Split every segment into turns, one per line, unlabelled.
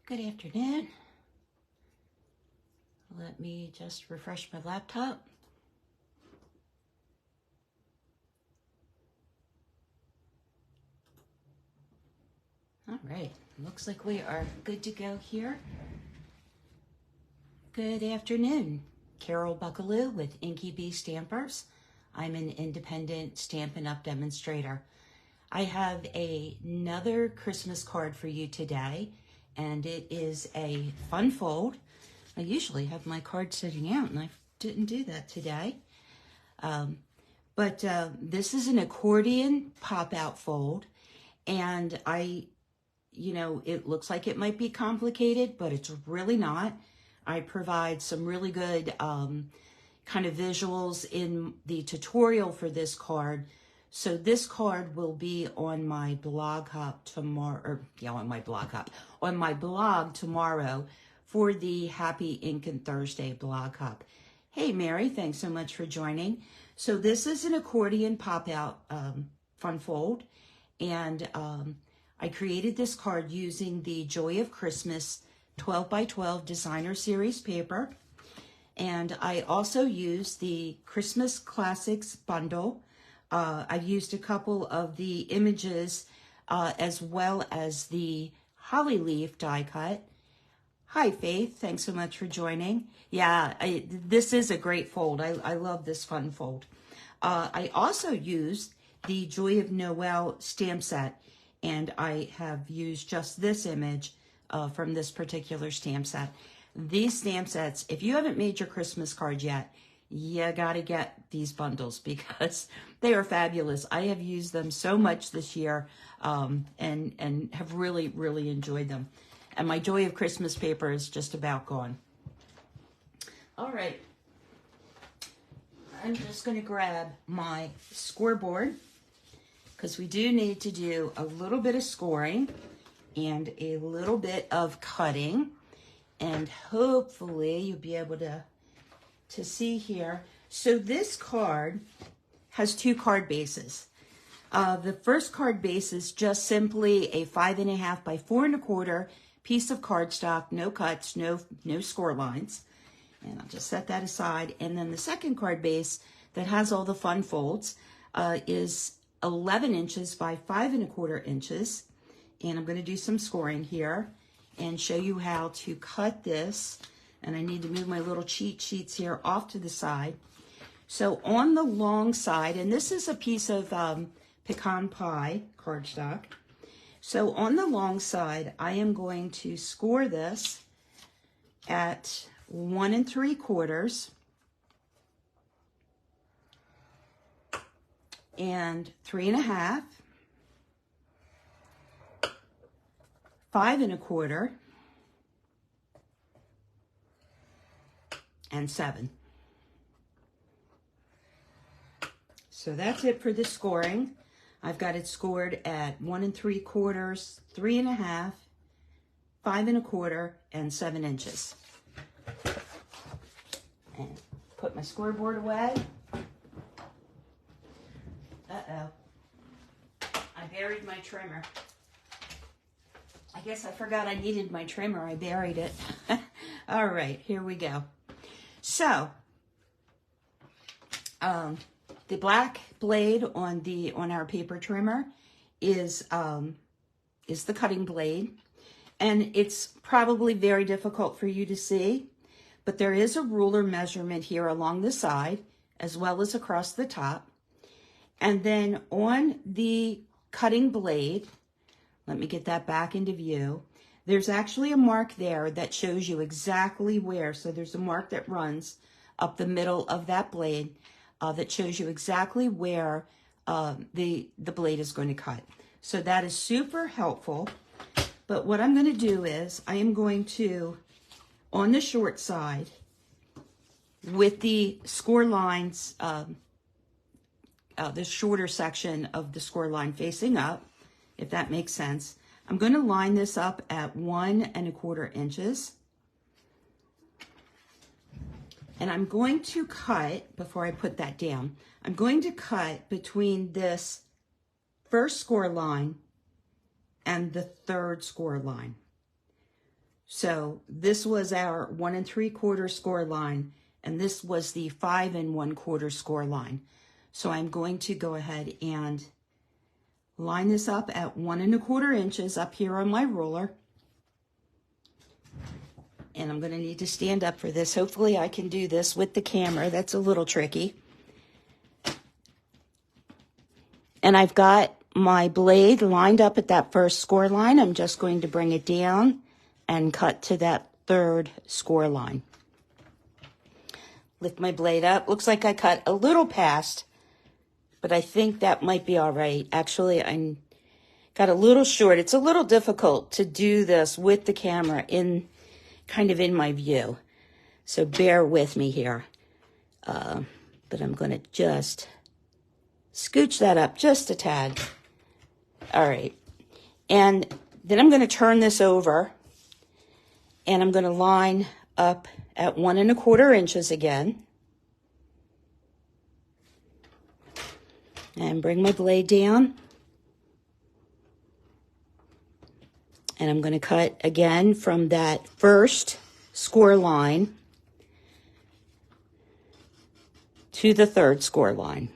Good afternoon. Let me just refresh my laptop. All right, looks like we are good to go here. Good afternoon. Carol Buckalew with Inky Stampers. I'm an independent Stampin' Up! Demonstrator. I have another Christmas card for you today, and it is a fun fold. I usually have my card sitting out, and I didn't do that today. But this is an accordion pop-out fold, and it looks like it might be complicated, but it's really not. I provide some really good kind of visuals in the tutorial for this card. So this card will be on my blog hub tomorrow, on my blog tomorrow for the Happy Inkin' Thursday blog hub. Hey Mary, thanks so much for joining. So this is an accordion pop-out fun fold, and I created this card using the Joy of Christmas 12x12 designer series paper, and I also used the Christmas Classics bundle. I've used a couple of the images as well as the holly leaf die cut. Hi Faith, thanks so much for joining. Yeah, this is a great fold. I love this fun fold. I also used the Joy of Noel stamp set, and I have used just this image from this particular stamp set. These stamp sets, if you haven't made your Christmas card yet, you gotta get these bundles because they are fabulous. I have used them so much this year and have really, really enjoyed them. And my Joy of Christmas paper is just about gone. All right. I'm just gonna grab my scoreboard because we do need to do a little bit of scoring and a little bit of cutting. And hopefully you'll be able to see here. So this card has two card bases. The first card base is just simply a 5.5 by 4 1/4 piece of cardstock, no cuts, no score lines. And I'll just set that aside. And then the second card base that has all the fun folds is 11 inches by 5 1/4 inches. And I'm going to do some scoring here and show you how to cut this. And I need to move my little cheat sheets here off to the side. So on the long side, and this is a piece of pecan pie cardstock. So on the long side, I am going to score this at 1 3/4 and 3 1/2, 5 1/4, and 7. So that's it for the scoring. I've got it scored at 1 3/4, 3 1/2, 5 1/4, and 7 inches. And put my scoreboard away. Uh-oh. I buried my trimmer. I guess I forgot I needed my trimmer. I buried it. All right, here we go. So, the black blade on our paper trimmer is the cutting blade, and it's probably very difficult for you to see, but there is a ruler measurement here along the side as well as across the top. And then on the cutting blade, let me get that back into view. There's actually a mark there that shows you exactly where. So there's a mark that runs up the middle of that blade that shows you exactly where the blade is going to cut. So that is super helpful. But what I'm going to do is I am going to, on the short side, with the score lines, the shorter section of the score line facing up, if that makes sense, I'm going to line this up at 1 1/4 inches. And I'm going to cut, before I put that down, I'm going to cut between this first score line and the third score line. So this was our 1 3/4 score line, and this was the 5 1/4 score line. So I'm going to go ahead and line this up at 1 1/4 inches up here on my ruler. And I'm going to need to stand up for this. Hopefully I can do this with the camera. That's a little tricky. And I've got my blade lined up at that first score line. I'm just going to bring it down and cut to that 3rd score line. Lift my blade up. Looks like I cut a little past, but I think that might be all right. Actually, I got a little short. It's a little difficult to do this with the camera kind of in my view. So bear with me here. But I'm going to just scooch that up just a tad. All right. And then I'm going to turn this over, and I'm going to line up at 1 1/4 inches again. And bring my blade down. And I'm going to cut again from that first score line to the 3rd score line.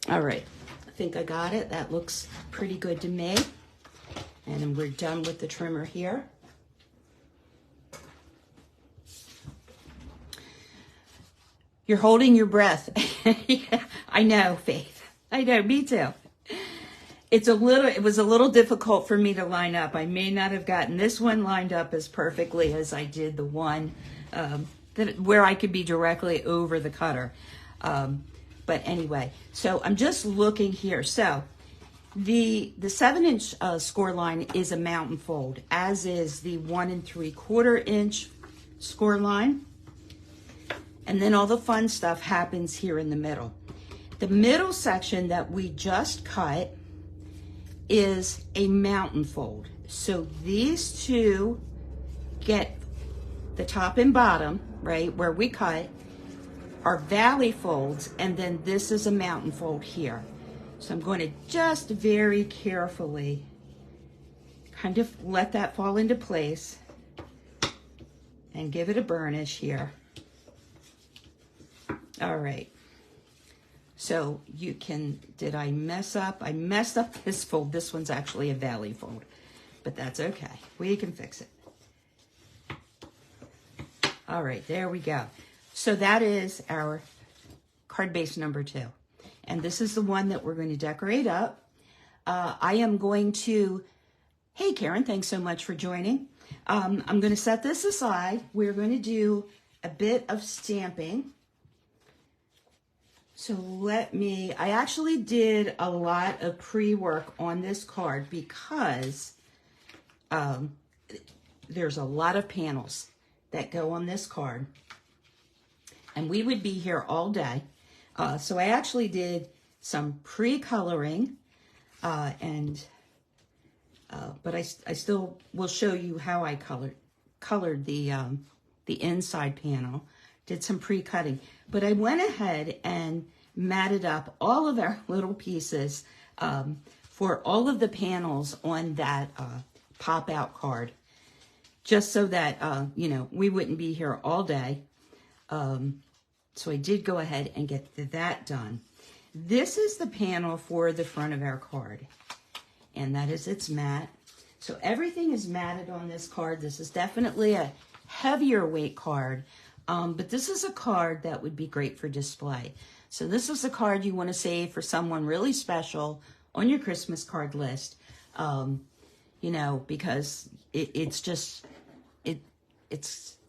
All right, I think I got it. That looks pretty good to me. And then we're done with the trimmer here. You're holding your breath. Yeah, I know, Faith. I know, me too. It was a little difficult for me to line up. I may not have gotten this one lined up as perfectly as I did the one where I could be directly over the cutter. But anyway, so I'm just looking here. So the 7-inch score line is a mountain fold, as is the 1 3/4 inch score line. And then all the fun stuff happens here in the middle. The middle section that we just cut is a mountain fold. So these two get the top and bottom, right, where we cut, are valley folds, and then this is a mountain fold here. So I'm going to just very carefully kind of let that fall into place and give it a burnish here. All right. So you can, did I mess up? I messed up this fold. This one's actually a valley fold, but that's okay. We can fix it. All right, there we go. So that is our card base number 2. And this is the one that we're going to decorate up. I am going to, hey Karen, thanks so much for joining. I'm going to set this aside. We're going to do a bit of stamping. So I actually did a lot of pre-work on this card because there's a lot of panels that go on this card. And we would be here all day. So I actually did some pre-coloring, but I still will show you how I colored the inside panel. Did some pre-cutting, but I went ahead and matted up all of our little pieces for all of the panels on that pop-out card, just so that, you know, we wouldn't be here all day. So I did go ahead and get that done. This is the panel for the front of our card, and that is its mat. So everything is matted on this card. This is definitely a heavier weight card. But this is a card that would be great for display. So this is a card you want to save for someone really special on your Christmas card list, you know, because it's,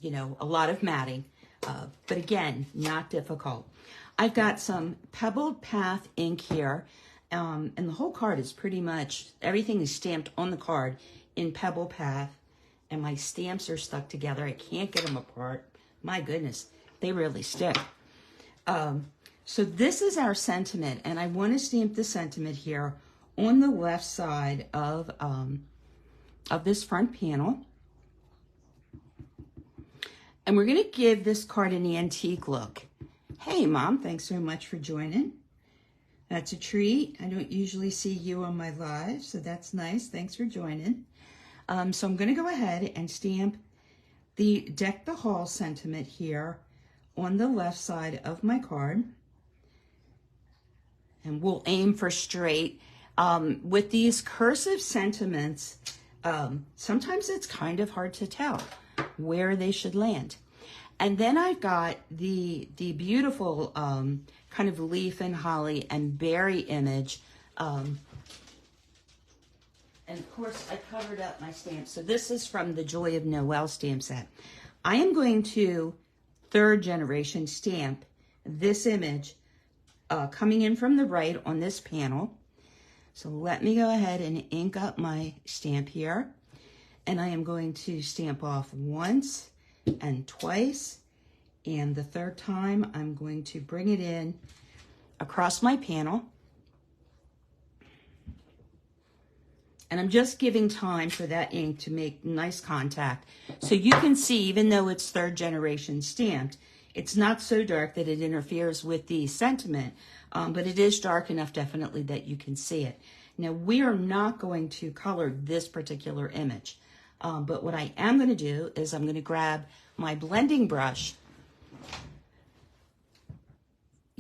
you know, a lot of matting. But again, not difficult. I've got some Pebbled Path ink here, and the whole card is pretty much, everything is stamped on the card in Pebbled Path, and my stamps are stuck together. I can't get them apart. My goodness, they really stick. So this is our sentiment, and I want to stamp the sentiment here on the left side of this front panel. And we're going to give this card an antique look. Hey, Mom, thanks so much for joining. That's a treat. I don't usually see you on my live, so that's nice. Thanks for joining. So I'm going to go ahead and stamp the Deck the Hall sentiment here on the left side of my card. And we'll aim for straight. With these cursive sentiments, sometimes it's kind of hard to tell where they should land. And then I've got the beautiful kind of leaf and holly and berry image. And of course, I covered up my stamps. So this is from the Joy of Noel stamp set. I am going to 3rd generation stamp this image coming in from the right on this panel. So let me go ahead and ink up my stamp here. And I am going to stamp off once and twice. And the 3rd time, I'm going to bring it in across my panel. And I'm just giving time for that ink to make nice contact. So you can see, even though it's 3rd generation stamped, it's not so dark that it interferes with the sentiment, but it is dark enough definitely that you can see it. Now, we are not going to color this particular image, but what I am going to do is I'm going to grab my blending brush.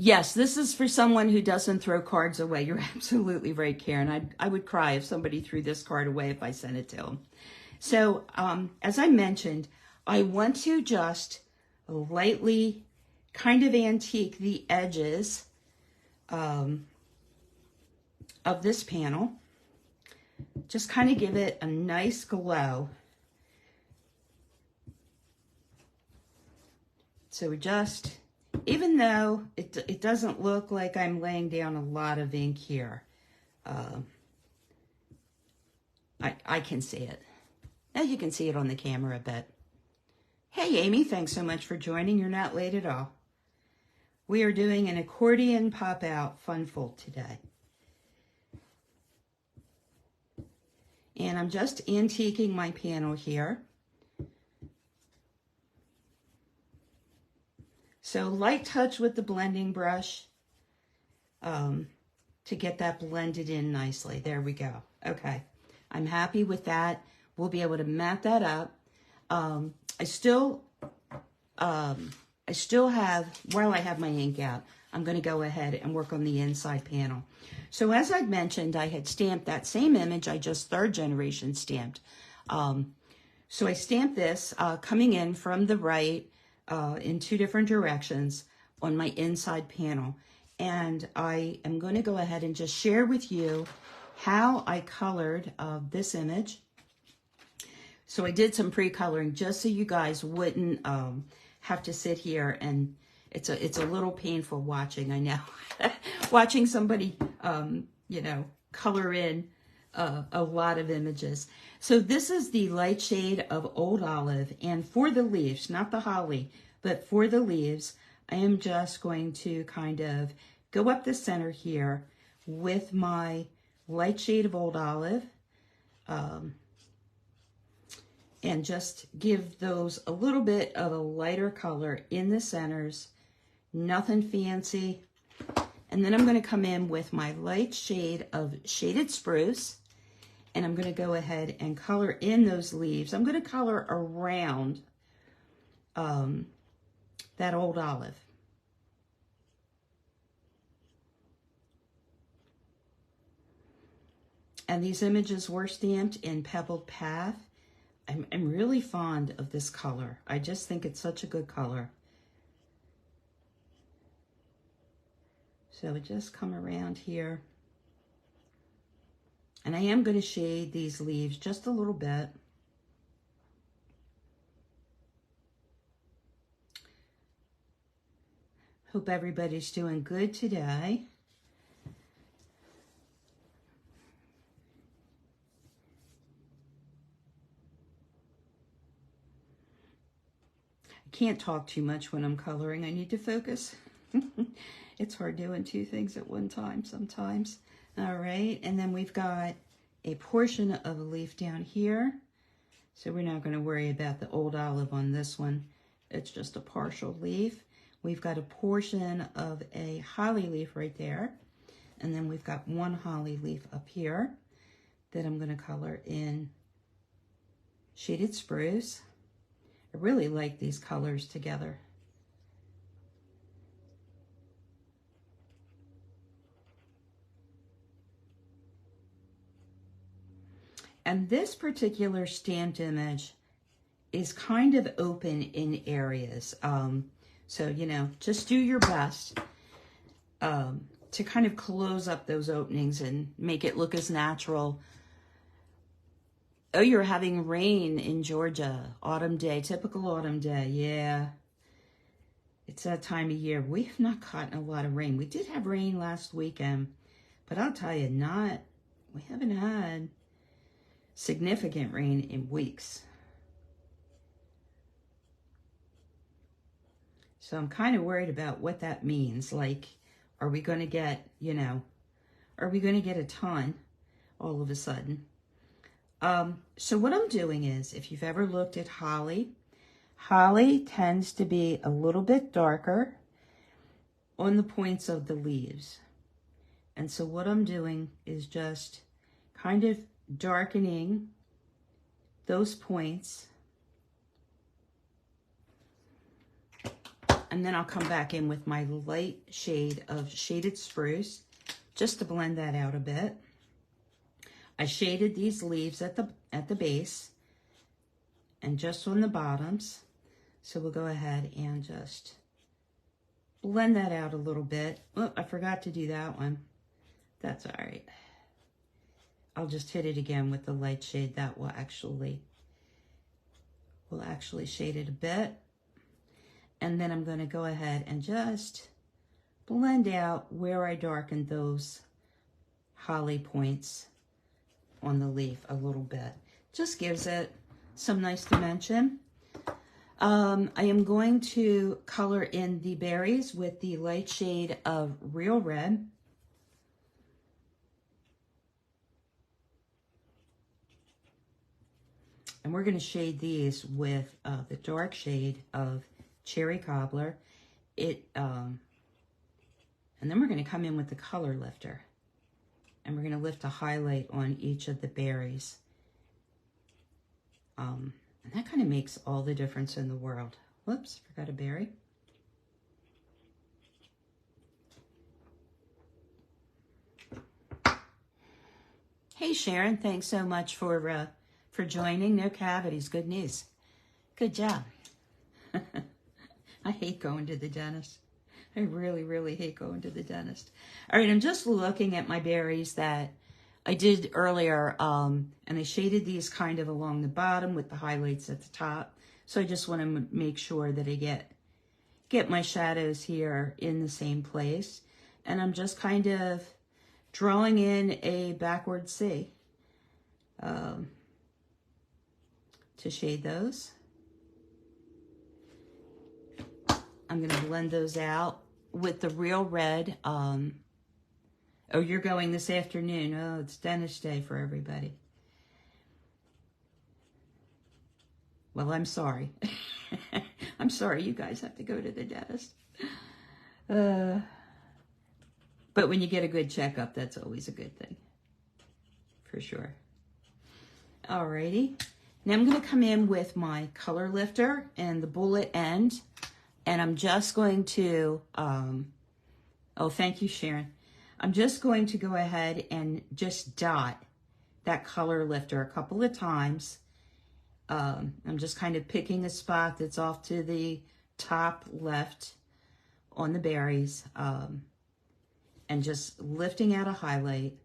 Yes, this is for someone who doesn't throw cards away. You're absolutely right, Karen. I would cry if somebody threw this card away if I sent it to them. So, as I mentioned, I want to just lightly kind of antique the edges of this panel. Just kind of give it a nice glow. So we just... Even though it doesn't look like I'm laying down a lot of ink here, I can see it. Now you can see it on the camera a bit. Hey, Amy, thanks so much for joining. You're not late at all. We are doing an accordion pop-out fun fold today. And I'm just antiquing my panel here. So light touch with the blending brush to get that blended in nicely. There we go. Okay, I'm happy with that. We'll be able to mat that up. I still have, while I have my ink out, I'm going to go ahead and work on the inside panel. So as I mentioned, I had stamped that same image I just 3rd generation stamped. So I stamped this coming in from the right, in 2 different directions on my inside panel. And I am going to go ahead and just share with you how I colored this image. So I did some pre-coloring just so you guys wouldn't have to sit here, and it's a little painful watching, I know. Watching somebody, you know, color in a lot of images. So this is the light shade of Old Olive, and for the leaves, not the holly, but for the leaves, I am just going to kind of go up the center here with my light shade of Old Olive, and just give those a little bit of a lighter color in the centers, nothing fancy. And then I'm going to come in with my light shade of Shaded Spruce, and I'm going to go ahead and color in those leaves. I'm going to color around that Old Olive. And these images were stamped in Pebbled Path. I'm really fond of this color. I just think it's such a good color. So we just come around here. And I am going to shade these leaves just a little bit. Hope everybody's doing good today. I can't talk too much when I'm coloring. I need to focus. It's hard doing 2 things at one time sometimes. All right, and then we've got a portion of a leaf down here. So we're not going to worry about the Old Olive on this one. It's just a partial leaf. We've got a portion of a holly leaf right there. And then we've got one holly leaf up here that I'm going to color in shaded spruce. I really like these colors together. And this particular stamped image is kind of open in areas. So, you know, just do your best to kind of close up those openings and make it look as natural. Oh, you're having rain in Georgia. Autumn day, typical autumn day. Yeah, it's that time of year. We've not gotten a lot of rain. We did have rain last weekend, but I'll tell you, we haven't had significant rain in weeks. So I'm kind of worried about what that means. Like, are we going to get, you know, are we going to get a ton all of a sudden? So what I'm doing is, if you've ever looked at holly, holly tends to be a little bit darker on the points of the leaves. And so what I'm doing is just kind of darkening those points. And then I'll come back in with my light shade of shaded spruce just to blend that out a bit. I shaded these leaves at the base and just on the bottoms. So we'll go ahead and just blend that out a little bit. Oh, I forgot to do that one. That's all right. I'll just hit it again with the light shade. That will actually shade it a bit. And then I'm going to go ahead and just blend out where I darkened those holly points on the leaf a little bit. Just gives it some nice dimension. I am going to color in the berries with the light shade of Real Red. And we're going to shade these with the dark shade of Cherry Cobbler. And then we're going to come in with the color lifter. And we're going to lift a highlight on each of the berries. And that kind of makes all the difference in the world. Whoops, forgot a berry. Hey Sharon, thanks so much for joining. No cavities, good news. Good job. I hate going to the dentist. I really, really hate going to the dentist. All right, I'm just looking at my berries that I did earlier, and I shaded these kind of along the bottom with the highlights at the top. So I just want to make sure that I get my shadows here in the same place. And I'm just kind of drawing in a backward C to shade those. I'm going to blend those out with the Real Red. Oh, you're going this afternoon. Oh, it's dentist day for everybody. Well, I'm sorry. I'm sorry you guys have to go to the dentist. But when you get a good checkup, that's always a good thing. For sure. Alrighty. Now I'm going to come in with my color lifter and the bullet end. And I'm just going to, oh, thank you, Sharon. I'm just going to go ahead and just dot that color lifter a couple of times. I'm just kind of picking a spot that's off to the top left on the berries, and just lifting out a highlight.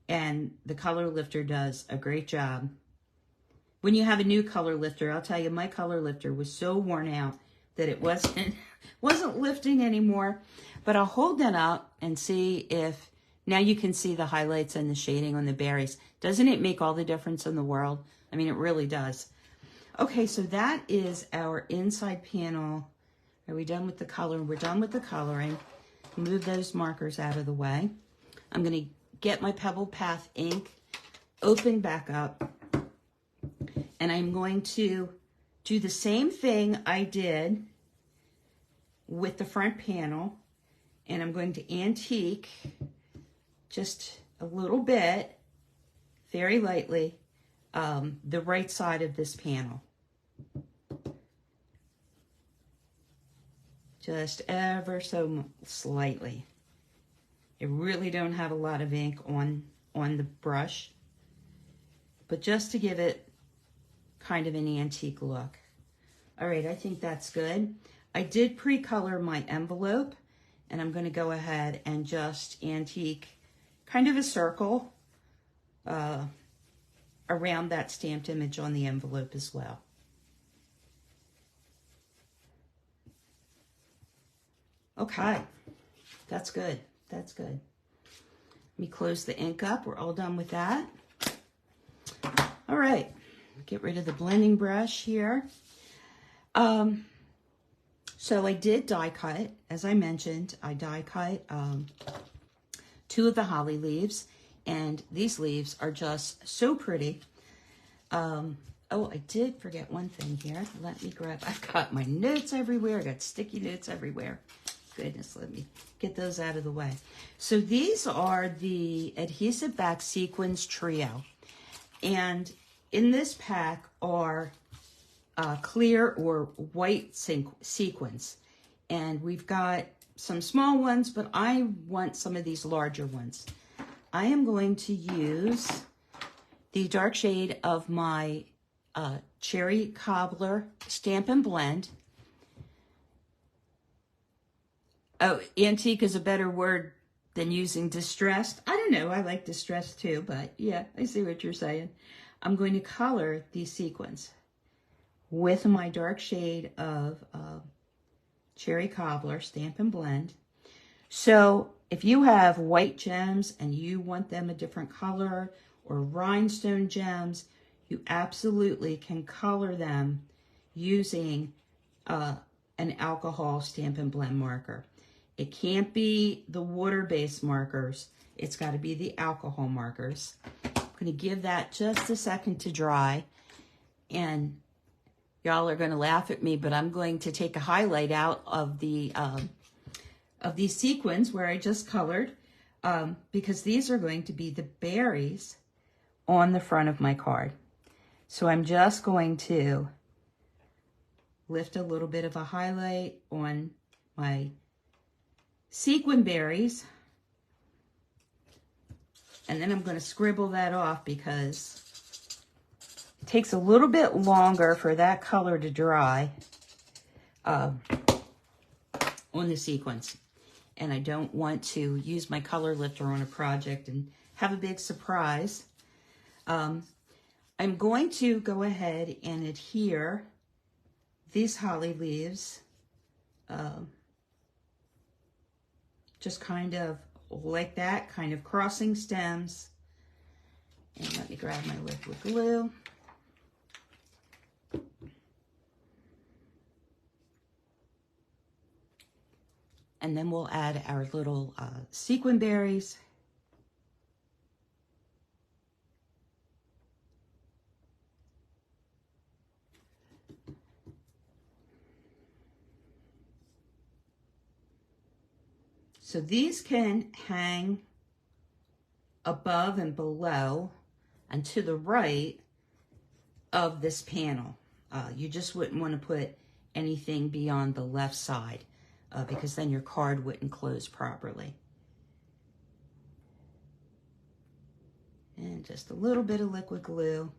And the color lifter does a great job. When you have a new color lifter, I'll tell you, my color lifter was so worn out that it wasn't lifting anymore. But I'll hold that up and see if, now you can see the highlights and the shading on the berries. Doesn't it make all the difference in the world? I mean, it really does. Okay, so that is our inside panel. Are we done with the color? We're done with the coloring. Move those markers out of the way. I'm going to get my Pebble Path ink, open back up, and I'm going to do the same thing I did with the front panel, and I'm going to antique just a little bit, very lightly, the right side of this panel. Just ever so slightly. I really don't have a lot of ink on the brush, but just to give it kind of an antique look. All right, I think that's good. I did pre-color my envelope, and I'm going to go ahead and just antique kind of a circle around that stamped image on the envelope as well. Okay, that's good. That's good. Let me close the ink up. We're all done with that. All right, get rid of the blending brush here. So I did die cut, as I mentioned. I die cut 2 of the holly leaves, and these leaves are just so pretty. Oh, I did forget one thing here. Let me grab, I've got my notes everywhere. I got sticky notes everywhere. Goodness, let me get those out of the way. So these are the Adhesive Back Sequins Trio. And in this pack are clear or white sequins. And we've got some small ones, but I want some of these larger ones. I am going to use the dark shade of my Cherry Cobbler Stampin' Blend. Oh, antique is a better word than using distressed. I don't know, I like distressed too, but yeah, I see what you're saying. I'm going to color these sequins with my dark shade of Cherry Cobbler Stampin' Blend. So if you have white gems and you want them a different color, or rhinestone gems, you absolutely can color them using an alcohol Stampin' Blend marker. It can't be the water-based markers. It's got to be the alcohol markers. I'm going to give that just a second to dry, and y'all are going to laugh at me, but I'm going to take a highlight out of the of these sequins where I just colored, because these are going to be the berries on the front of my card. So I'm just going to lift a little bit of a highlight on my sequin berries, and then I'm going to scribble that off because it takes a little bit longer for that color to dry on the sequins, and I don't want to use my color lifter on a project and have a big surprise. I'm going to go ahead and adhere these holly leaves just kind of like that, kind of crossing stems. And let me grab my liquid glue. And then we'll add our little sequin berries. So these can hang above and below and to the right of this panel. You just wouldn't want to put anything beyond the left side because then your card wouldn't close properly. And just a little bit of liquid glue.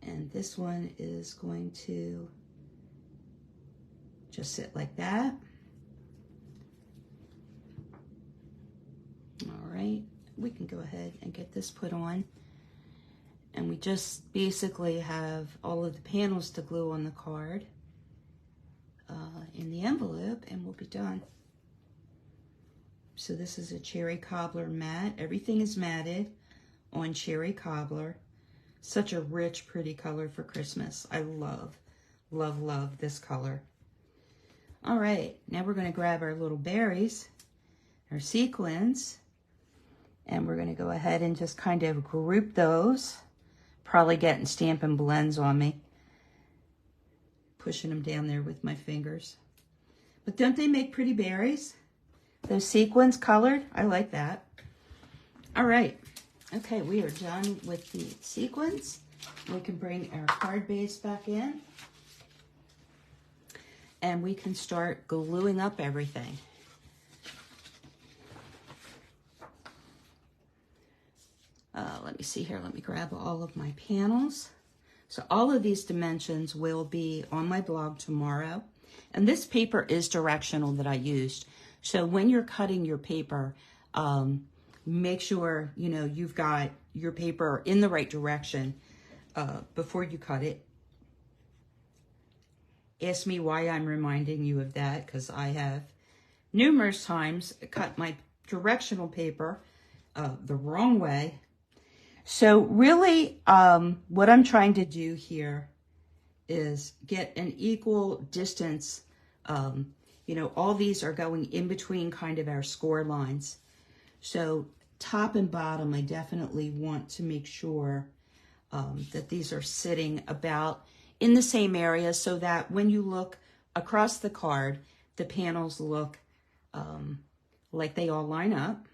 And this one is going to just sit like that. All right, we can go ahead and get this put on. And we just basically have all of the panels to glue on the card in the envelope, and we'll be done. So this is a Cherry Cobbler matte. Everything is matted on Cherry Cobbler. Such a rich, pretty color for Christmas. I love, love, love this color. All right, now we're going to grab our little berries, our sequins, and we're going to go ahead and just kind of group those. Probably getting Stampin' Blends on me. Pushing them down there with my fingers. But don't they make pretty berries? Those sequins colored, I like that. All right, okay, we are done with the sequins. we can bring our card base back in. And we can start gluing up everything. Let me see here. Let me grab all of my panels. So all of these dimensions will be on my blog tomorrow. And this paper is directional that I used. So when you're cutting your paper, make sure, you know, you've got your paper in the right direction before you cut it. Ask me why I'm reminding you of that, because I have numerous times cut my directional paper the wrong way. So really, what I'm trying to do here is get an equal distance. You know, all these are going in between kind of our score lines. So top and bottom, I definitely want to make sure that these are sitting about in the same area so that when you look across the card, the panels look like they all line up,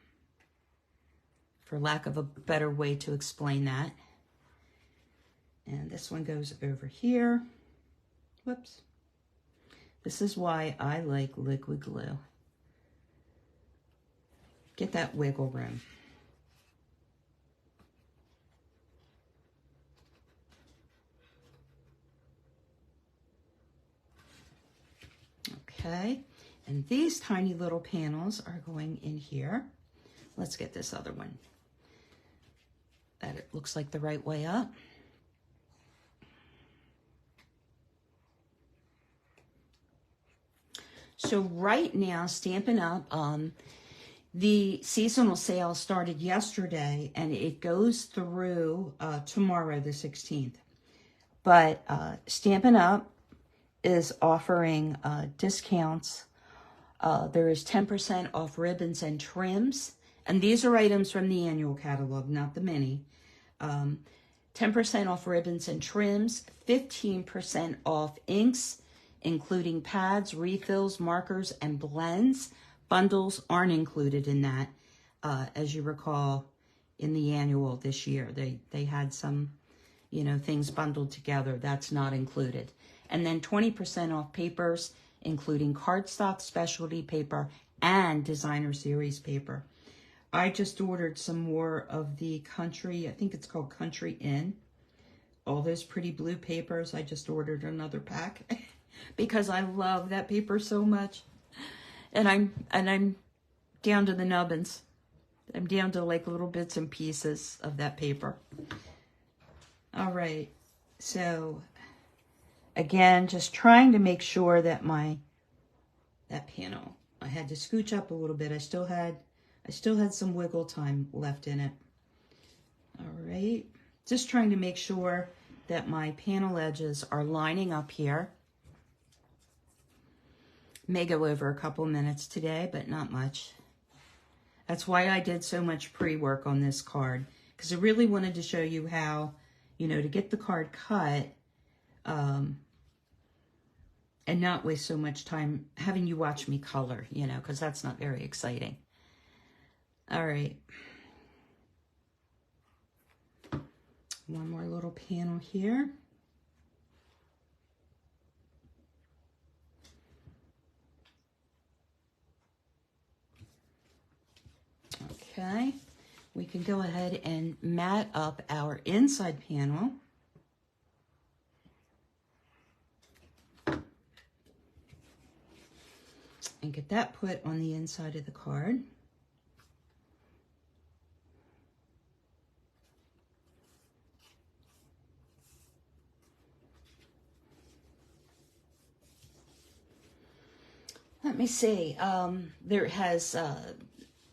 for lack of a better way to explain that. And this one goes over here. Whoops. This is why I like liquid glue. Get that wiggle room. Okay, and these tiny little panels are going in here. Let's get this other one. That it looks like the right way up. So right now, Stampin' Up, the seasonal sale started yesterday and it goes through tomorrow, the 16th. But Stampin' Up is offering discounts. There is 10% off ribbons and trims. And these are items from the annual catalog, not the mini. 10% off ribbons and trims, 15% off inks, including pads, refills, markers, and blends. Bundles aren't included in that. As you recall, in the annual this year, they had some, you know, things bundled together. That's not included. And then 20% off papers, including cardstock, specialty paper, and designer series paper. I just ordered some more of the Country, I think it's called Country Inn. All those pretty blue papers. I just ordered another pack because I love that paper so much. And I'm down to the nubbins. I'm down to like little bits and pieces of that paper. All right. So again, just trying to make sure that that panel, I had to scooch up a little bit. I still had some wiggle time left in it. All right, just trying to make sure that my panel edges are lining up here. May go over a couple minutes today, but not much. That's why I did so much pre-work on this card, because I really wanted to show you how, you know, to get the card cut and not waste so much time having you watch me color, you know, because that's not very exciting. All right. One more little panel here. Okay. We can go ahead and mat up our inside panel. And get that put on the inside of the card. Let me see. There has a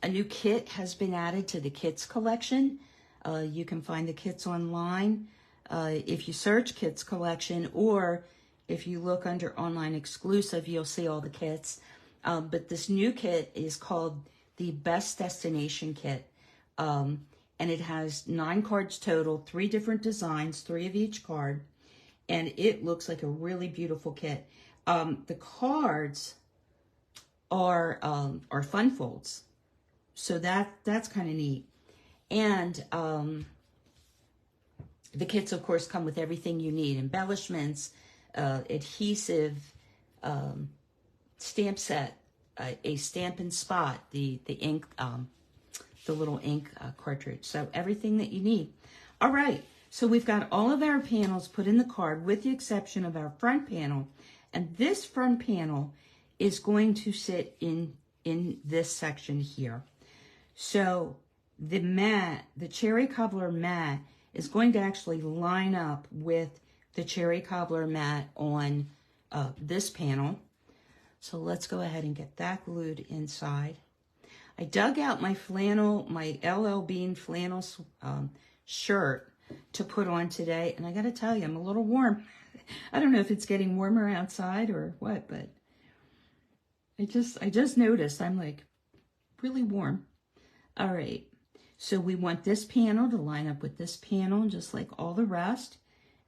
new kit has been added to the kits collection. You can find the kits online if you search kits collection, or if you look under online exclusive, you'll see all the kits. But this new kit is called the Best Destination Kit. And it has 9 cards total, 3 different designs, 3 of each card. And it looks like a really beautiful kit. The cards are fun folds. So that's kind of neat. And The kits, of course, come with everything you need: embellishments, adhesive, stamp set, a Stampin' spot, the ink, the little ink cartridge. So everything that you need. All right, so we've got all of our panels put in the card with the exception of our front panel. And this front panel is going to sit in this section here. So the mat, the cherry cobbler mat, is going to actually line up with the cherry cobbler mat on this panel. So let's go ahead and get that glued inside. I dug out my flannel, my LL Bean flannel shirt to put on today, and I gotta tell you, I'm a little warm. I don't know if it's getting warmer outside or what, but I just noticed I'm like really warm. All right, so we want this panel to line up with this panel, just like all the rest.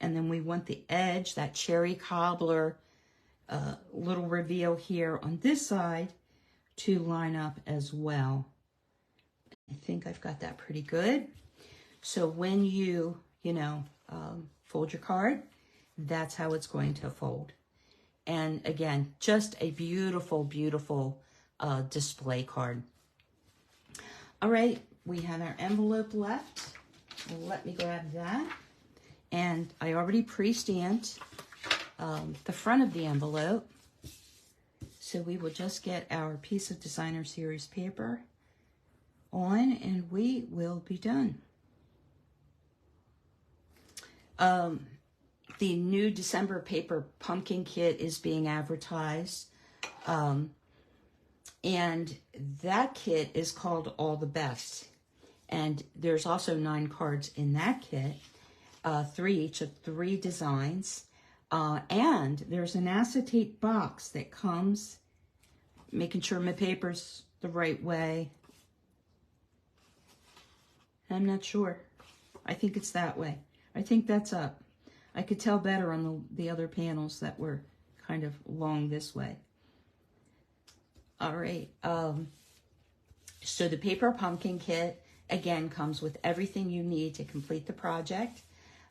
And then we want the edge, that cherry cobbler little reveal here on this side to line up as well. I think I've got that pretty good. So when you fold your card, that's how it's going to fold. And again, just a beautiful, beautiful display card. All right, we have our envelope left. Let me grab that. And I already pre-stamped the front of the envelope. So we will just get our piece of designer series paper on and we will be done. The new December paper pumpkin kit is being advertised. And that kit is called All the Best. And there's also 9 cards in that kit, 3 each of 3 designs. And there's an acetate box that comes, making sure my paper's the right way. I'm not sure. I think it's that way. I think that's up. I could tell better on the other panels that were kind of long this way. All right. So the paper pumpkin kit, again, comes with everything you need to complete the project.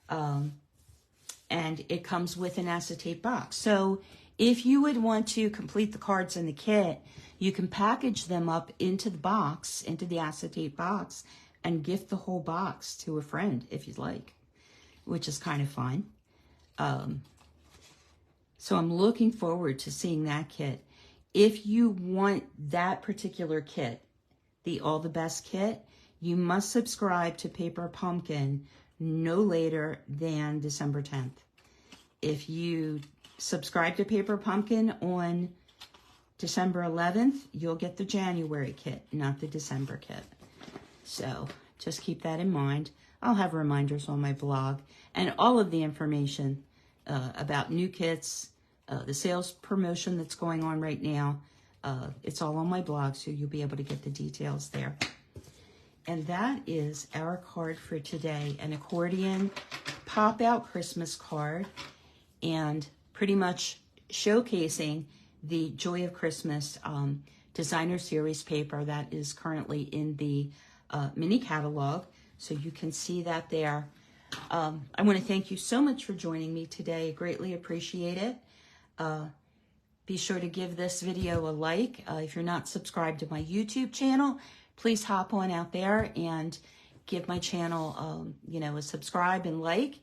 And it comes with an acetate box. So if you would want to complete the cards in the kit, you can package them up into the box, into the acetate box, and gift the whole box to a friend if you'd like, which is kind of fun. So I'm looking forward to seeing that kit. If you want that particular kit, the All the Best kit, you must subscribe to Paper Pumpkin no later than December 10th. If you subscribe to Paper Pumpkin on December 11th, you'll get the January kit, not the December kit. So just keep that in mind. I'll have reminders on my blog and all of the information about new kits, the sales promotion that's going on right now. It's all on my blog, so you'll be able to get the details there. And that is our card for today, an accordion pop-out Christmas card, and pretty much showcasing the Joy of Christmas designer series paper that is currently in the mini catalog. So you can see that there. I want to thank you so much for joining me today. I greatly appreciate it. Be sure to give this video a like. If you're not subscribed to my YouTube channel, please hop on out there and give my channel, a subscribe and like.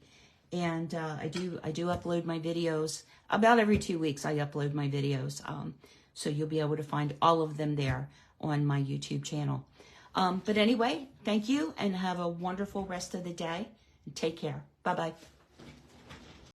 And I do upload my videos about every 2 weeks. I upload my videos, so you'll be able to find all of them there on my YouTube channel. But anyway, thank you and have a wonderful rest of the day. Take care. Bye-bye.